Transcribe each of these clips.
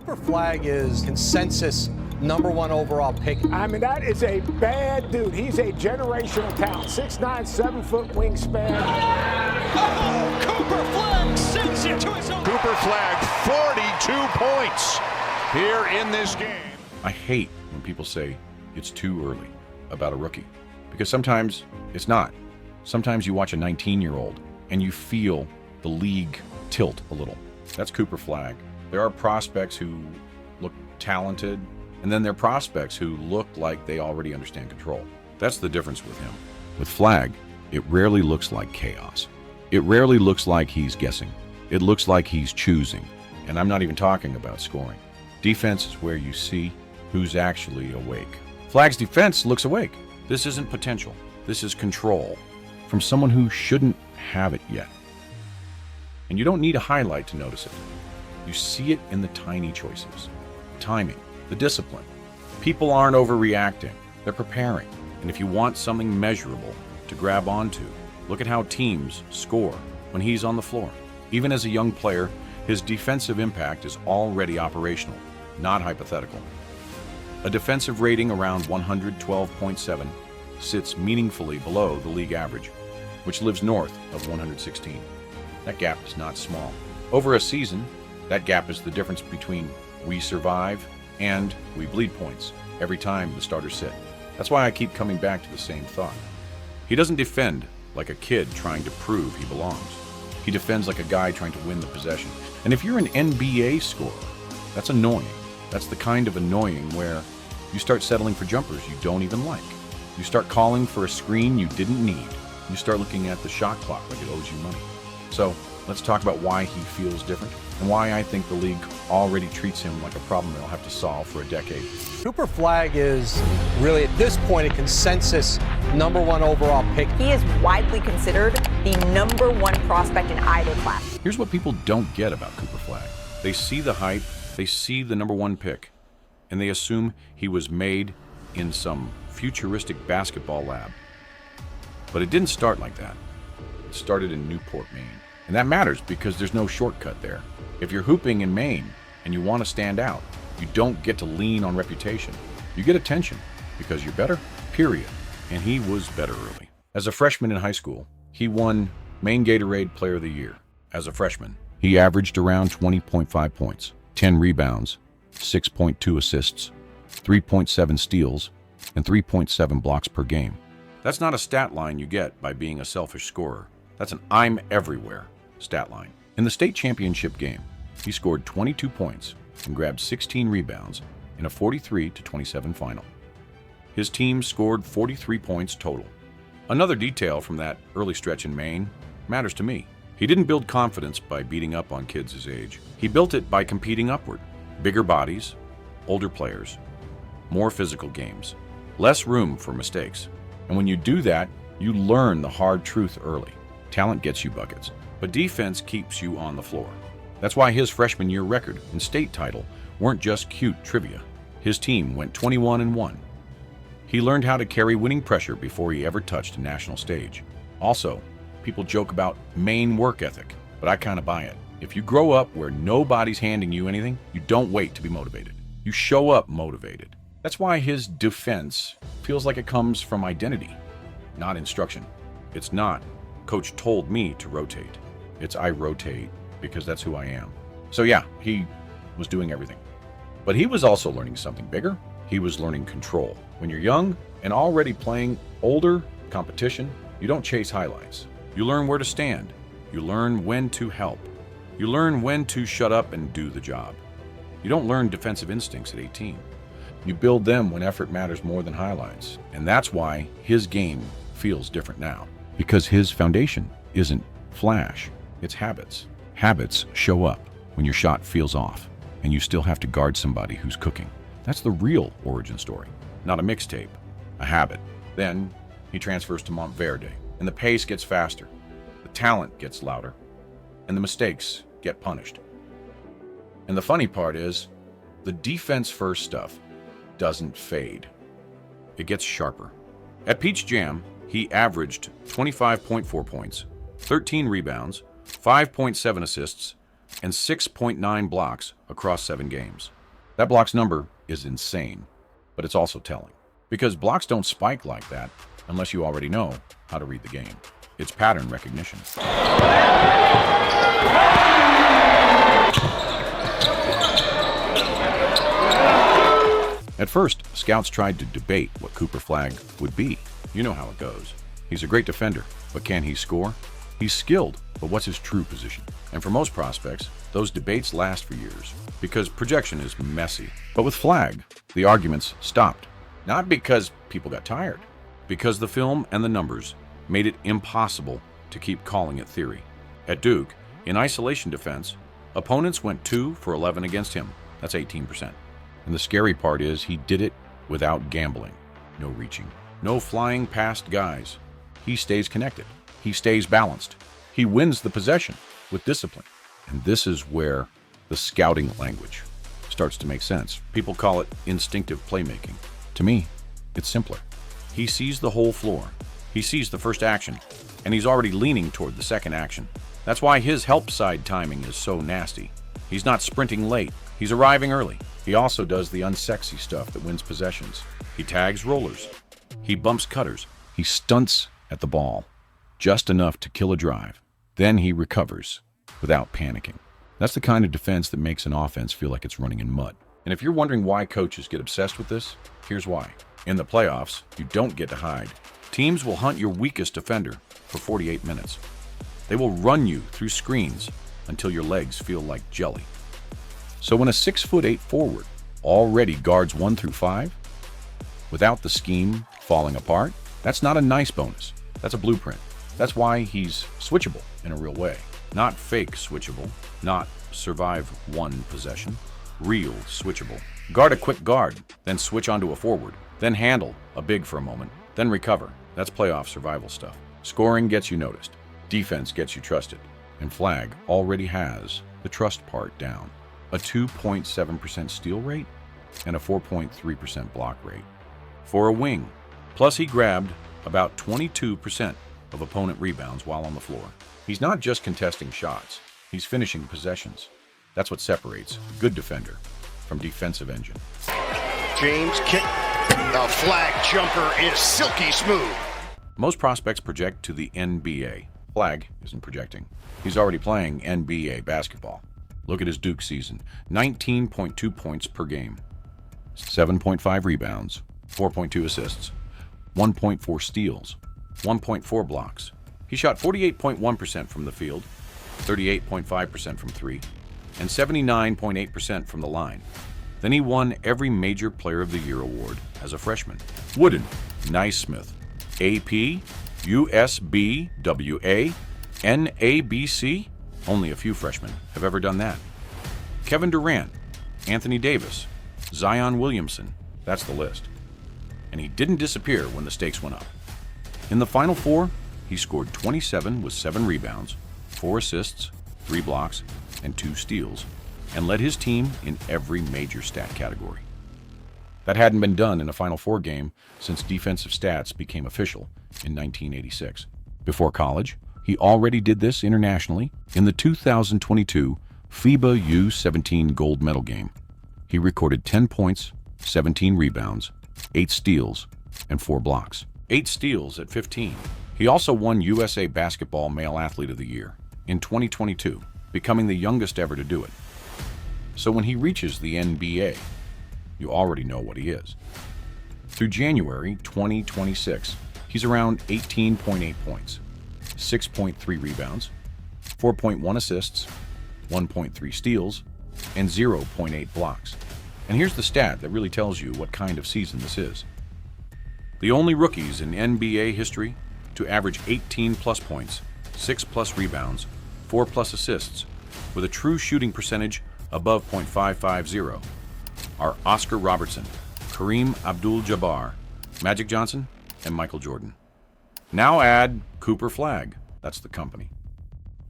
Cooper Flagg is consensus #1 overall pick. I mean, that is a bad dude. He's a generational talent. 6'9", 7-foot wingspan. Oh, Cooper Flagg sends it to his own. Cooper Flagg, 42 points here in this game. I hate when people say it's too early about a rookie, because sometimes it's not. Sometimes you watch a 19-year-old and you feel the league tilt a little. That's Cooper Flagg. There are prospects who look talented, and then there are prospects who look like they already understand control. That's the difference with him. With Flagg, it rarely looks like chaos. It rarely looks like he's guessing. It looks like he's choosing. And I'm not even talking about scoring. Defense is where you see who's actually awake. Flagg's defense looks awake. This isn't potential. This is control from someone who shouldn't have it yet. And you don't need a highlight to notice it. You see it in the tiny choices. Timing, the discipline. People aren't overreacting. They're preparing. And if you want something measurable to grab onto, look at how teams score when he's on the floor. Even as a young player, his defensive impact is already operational, not hypothetical. A defensive rating around 112.7 sits meaningfully below the league average, which lives north of 116. That gap is not small. Over a season, that gap is the difference between we survive and we bleed points every time the starters sit. That's why I keep coming back to the same thought. He doesn't defend like a kid trying to prove he belongs. He defends like a guy trying to win the possession. And if you're an NBA scorer, that's annoying. That's the kind of annoying where you start settling for jumpers you don't even like. You start calling for a screen you didn't need. You start looking at the shot clock like it owes you money. So let's talk about why he feels different and why I think the league already treats him like a problem they'll have to solve for a decade. Cooper Flagg is really, at this point, a consensus #1 overall pick. He is widely considered the #1 prospect in either class. Here's what people don't get about Cooper Flagg. They see the hype, they see the #1 pick, and they assume he was made in some futuristic basketball lab. But it didn't start like that. It started in Newport, Maine. And that matters because there's no shortcut there. If you're hooping in Maine and you want to stand out, you don't get to lean on reputation. You get attention because you're better, period. And he was better early. As a freshman in high school, he won Maine Gatorade Player of the Year. As a freshman, he averaged around 20.5 points, 10 rebounds, 6.2 assists, 3.7 steals, and 3.7 blocks per game. That's not a stat line you get by being a selfish scorer. That's an I'm everywhere stat line. In the state championship game, he scored 22 points and grabbed 16 rebounds in a 43-27 final. His team scored 43 points total. Another detail from that early stretch in Maine matters to me. He didn't build confidence by beating up on kids his age. He built it by competing upward. Bigger bodies, older players, more physical games, less room for mistakes. And when you do that, you learn the hard truth early. Talent gets you buckets, but defense keeps you on the floor. That's why his freshman year record and state title weren't just cute trivia. His team went 21-1. He learned how to carry winning pressure before he ever touched a national stage. Also, people joke about Maine work ethic, but I kind of buy it. If you grow up where nobody's handing you anything, you don't wait to be motivated. You show up motivated. That's why his defense feels like it comes from identity, not instruction. It's not, coach told me to rotate. It's I rotate because that's who I am. So yeah, he was doing everything. But he was also learning something bigger. He was learning control. When you're young and already playing older competition, you don't chase highlights. You learn where to stand. You learn when to help. You learn when to shut up and do the job. You don't learn defensive instincts at 18. You build them when effort matters more than highlights. And that's why his game feels different now. Because his foundation isn't flash, it's habits. Habits show up when your shot feels off and you still have to guard somebody who's cooking. That's the real origin story, not a mixtape, a habit. Then he transfers to Montverde and the pace gets faster, the talent gets louder, and the mistakes get punished. And the funny part is, the defense first stuff doesn't fade. It gets sharper. At Peach Jam, he averaged 25.4 points, 13 rebounds, 5.7 assists, and 6.9 blocks across 7 games. That block's number is insane, but it's also telling. Because blocks don't spike like that unless you already know how to read the game. It's pattern recognition. At first, scouts tried to debate what Cooper Flagg would be. You know how it goes. He's a great defender, but can he score? He's skilled, but what's his true position? And for most prospects, those debates last for years because projection is messy. But with Flagg, the arguments stopped. Not because people got tired, because the film and the numbers made it impossible to keep calling it theory. At Duke, in isolation defense, opponents went 2 for 11 against him. That's 18%. And the scary part is he did it without gambling. No reaching. No flying past guys. He stays connected. He stays balanced. He wins the possession with discipline. And this is where the scouting language starts to make sense. People call it instinctive playmaking. To me, it's simpler. He sees the whole floor. He sees the first action, and he's already leaning toward the second action. That's why his help side timing is so nasty. He's not sprinting late. He's arriving early. He also does the unsexy stuff that wins possessions. He tags rollers. He bumps cutters. He stunts at the ball, just enough to kill a drive. Then he recovers without panicking. That's the kind of defense that makes an offense feel like it's running in mud. And if you're wondering why coaches get obsessed with this, here's why. In the playoffs, you don't get to hide. Teams will hunt your weakest defender for 48 minutes. They will run you through screens until your legs feel like jelly. So when a 6'8" forward already guards 1 through 5, without the scheme falling apart, that's not a nice bonus. That's a blueprint. That's why he's switchable in a real way. Not fake switchable, not survive one possession. Real switchable. Guard a quick guard, then switch onto a forward, then handle a big for a moment, then recover. That's playoff survival stuff. Scoring gets you noticed. Defense gets you trusted. And Flagg already has the trust part down. A 2.7% steal rate and a 4.3% block rate. For a wing. Plus he grabbed about 22% of opponent rebounds while on the floor. He's not just contesting shots. He's finishing possessions. That's what separates a good defender from defensive engine. James kick. The Flagg jumper is silky smooth. Most prospects project to the NBA. Flagg isn't projecting. He's already playing NBA basketball. Look at his Duke season. 19.2 points per game. 7.5 rebounds. 4.2 assists. 1.4 steals. 1.4 blocks. He shot 48.1% from the field, 38.5% from 3, and 79.8% from the line. Then he won every Major Player of the Year award as a freshman. Wooden, Naismith, AP, USB, WA, NABC. Only a few freshmen have ever done that. Kevin Durant, Anthony Davis, Zion Williamson. That's the list. And he didn't disappear when the stakes went up. In the Final Four, he scored 27 with 7 rebounds, 4 assists, 3 blocks, and 2 steals, and led his team in every major stat category. That hadn't been done in a Final Four game since defensive stats became official in 1986. Before college, he already did this internationally in the 2022 FIBA U17 gold medal game. He recorded 10 points, 17 rebounds, 8 steals, and 4 blocks. 8 steals at 15. He also won USA Basketball Male Athlete of the Year in 2022, becoming the youngest ever to do it. So when he reaches the NBA, you already know what he is. Through January 2026, he's around 18.8 points, 6.3 rebounds, 4.1 assists, 1.3 steals, and 0.8 blocks. And here's the stat that really tells you what kind of season this is. The only rookies in NBA history to average 18-plus points, 6-plus rebounds, 4-plus assists, with a true shooting percentage above .550 are Oscar Robertson, Kareem Abdul-Jabbar, Magic Johnson, and Michael Jordan. Now add Cooper Flagg. That's the company.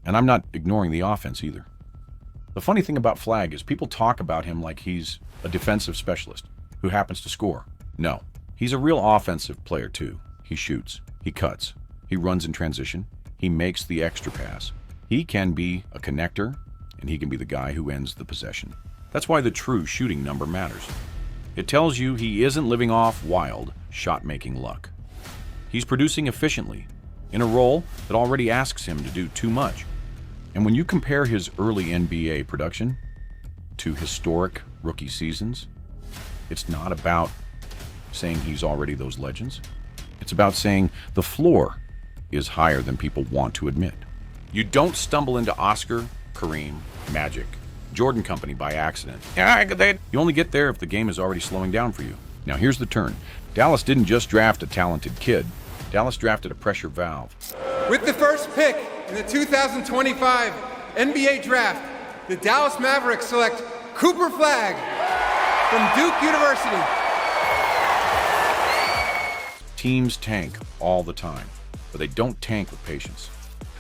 And I'm not ignoring the offense either. The funny thing about Flagg is people talk about him like he's a defensive specialist who happens to score. No, he's a real offensive player too. He shoots, he cuts, he runs in transition, he makes the extra pass. He can be a connector, and he can be the guy who ends the possession. That's why the true shooting number matters. It tells you he isn't living off wild, shot-making luck. He's producing efficiently, in a role that already asks him to do too much. And when you compare his early NBA production to historic rookie seasons, it's not about saying he's already those legends. It's about saying the floor is higher than people want to admit. You don't stumble into Oscar, Kareem, Magic, Jordan Company by accident. You only get there if the game is already slowing down for you. Now here's the turn. Dallas didn't just draft a talented kid. Dallas drafted a pressure valve. With the first pick in the 2025 NBA Draft, the Dallas Mavericks select Cooper Flagg from Duke University. Teams tank all the time, but they don't tank with patience.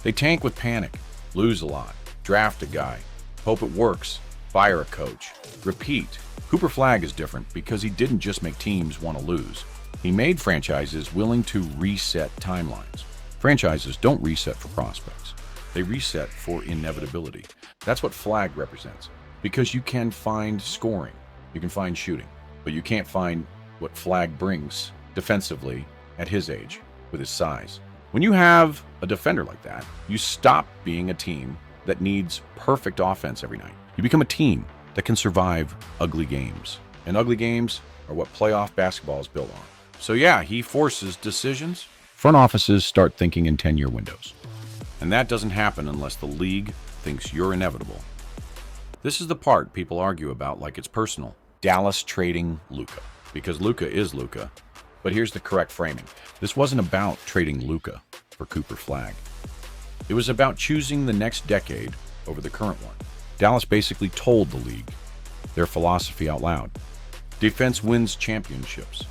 They tank with panic, lose a lot, draft a guy, hope it works, fire a coach, repeat. Cooper Flagg is different because he didn't just make teams want to lose. He made franchises willing to reset timelines. Franchises don't reset for prospects. They reset for inevitability. That's what Flagg represents. Because you can find scoring, you can find shooting, but you can't find what Flagg brings defensively at his age with his size. When you have a defender like that, you stop being a team that needs perfect offense every night. You become a team that can survive ugly games. And ugly games are what playoff basketball is built on. So yeah, he forces decisions. Front offices start thinking in 10-year windows. And that doesn't happen unless the league thinks you're inevitable. This is the part people argue about like it's personal. Dallas trading Luka. Because Luka is Luka. But here's the correct framing. This wasn't about trading Luka for Cooper Flagg. It was about choosing the next decade over the current one. Dallas basically told the league their philosophy out loud. Defense wins championships.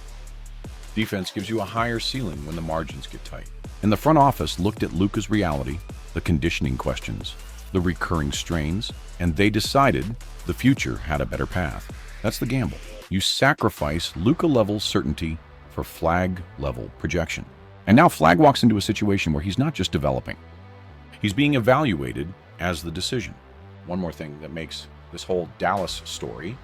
Defense gives you a higher ceiling when the margins get tight. And the front office looked at Luka's reality, the conditioning questions, the recurring strains, and they decided the future had a better path. That's the gamble. You sacrifice Luka-level certainty for Flagg-level projection. And now Flagg walks into a situation where he's not just developing. He's being evaluated as the decision. One more thing that makes this whole Dallas story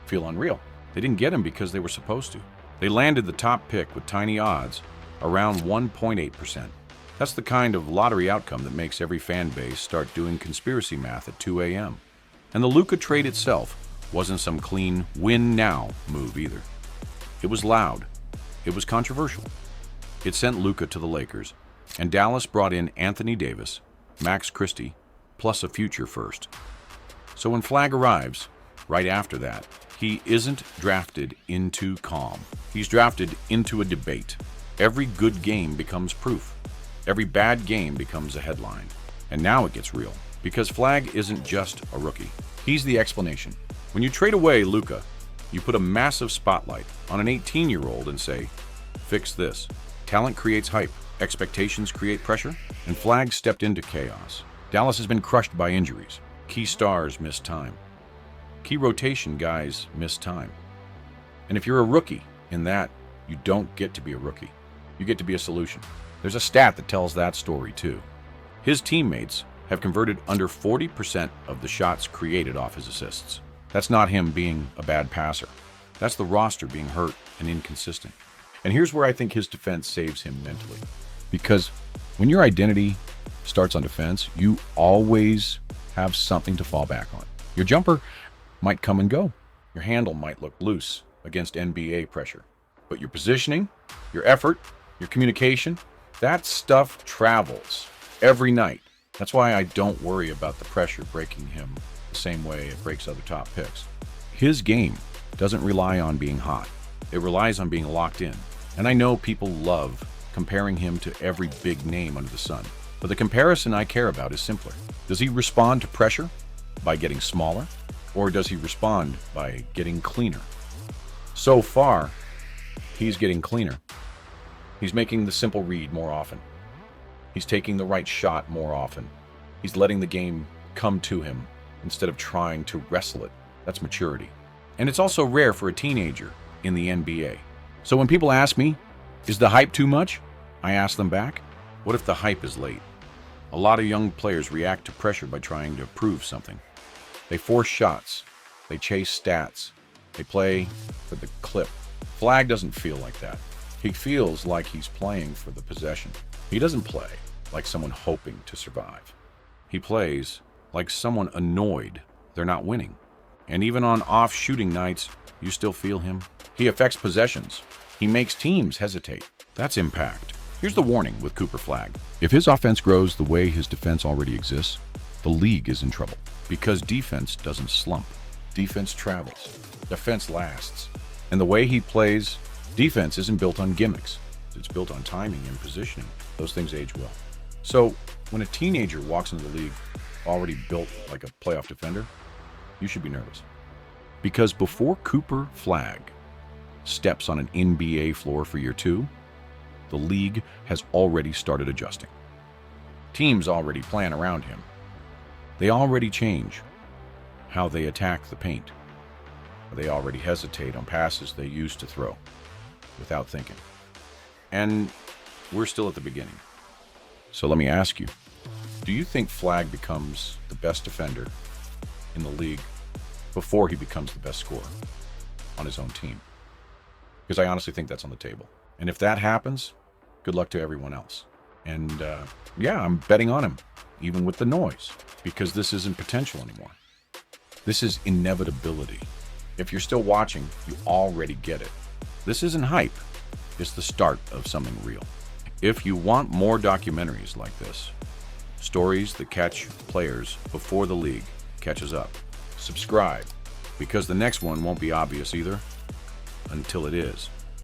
feel unreal. They didn't get him because they were supposed to. They landed the top pick with tiny odds, around 1.8%. That's the kind of lottery outcome that makes every fan base start doing conspiracy math at 2 a.m. And the Luka trade itself wasn't some clean win-now move either. It was loud. It was controversial. It sent Luka to the Lakers, and Dallas brought in Anthony Davis, Max Christie, plus a future first. So when Flagg arrives, right after that, he isn't drafted into calm. He's drafted into a debate. Every good game becomes proof. Every bad game becomes a headline. And now it gets real, because Flagg isn't just a rookie. He's the explanation. When you trade away Luka, you put a massive spotlight on an 18-year-old and say, fix this. Talent creates hype. Expectations create pressure. And Flagg stepped into chaos. Dallas has been crushed by injuries. Key stars miss time. Key rotation guys miss time. And if you're a rookie in that, you don't get to be a rookie. You get to be a solution. There's a stat that tells that story too. His teammates have converted under 40% of the shots created off his assists. That's not him being a bad passer. That's the roster being hurt and inconsistent. And here's where I think his defense saves him mentally. Because when your identity starts on defense, you always have something to fall back on. Your jumper might come and go. Your handle might look loose against NBA pressure. But your positioning, your effort, your communication, that stuff travels every night. That's why I don't worry about the pressure breaking him the same way it breaks other top picks. His game doesn't rely on being hot. It relies on being locked in. And I know people love comparing him to every big name under the sun. But the comparison I care about is simpler. Does he respond to pressure by getting smaller? Or does he respond by getting cleaner? So far, he's getting cleaner. He's making the simple read more often. He's taking the right shot more often. He's letting the game come to him instead of trying to wrestle it. That's maturity. And it's also rare for a teenager in the NBA. So when people ask me, is the hype too much? I ask them back, what if the hype is late? A lot of young players react to pressure by trying to prove something. They force shots. They chase stats. They play for the clip. Flagg doesn't feel like that. He feels like he's playing for the possession. He doesn't play like someone hoping to survive. He plays like someone annoyed they're not winning. And even on off shooting nights, you still feel him. He affects possessions. He makes teams hesitate. That's impact. Here's the warning with Cooper Flagg. If his offense grows the way his defense already exists, the league is in trouble. Because defense doesn't slump. Defense travels. Defense lasts. And the way he plays, defense isn't built on gimmicks. It's built on timing and positioning. Those things age well. So when a teenager walks into the league already built like a playoff defender, you should be nervous. Because before Cooper Flagg steps on an NBA floor for year 2, the league has already started adjusting. Teams already plan around him. They already change how they attack the paint. They already hesitate on passes they used to throw without thinking. And we're still at the beginning. So let me ask you, do you think Flagg becomes the best defender in the league before he becomes the best scorer on his own team? Because I honestly think that's on the table. And if that happens, good luck to everyone else. And yeah, I'm betting on him, even with the noise, because this isn't potential anymore. This is inevitability. If you're still watching, you already get it. This isn't hype. It's the start of something real. If you want more documentaries like this, stories that catch players before the league catches up, subscribe, because the next one won't be obvious either until it is.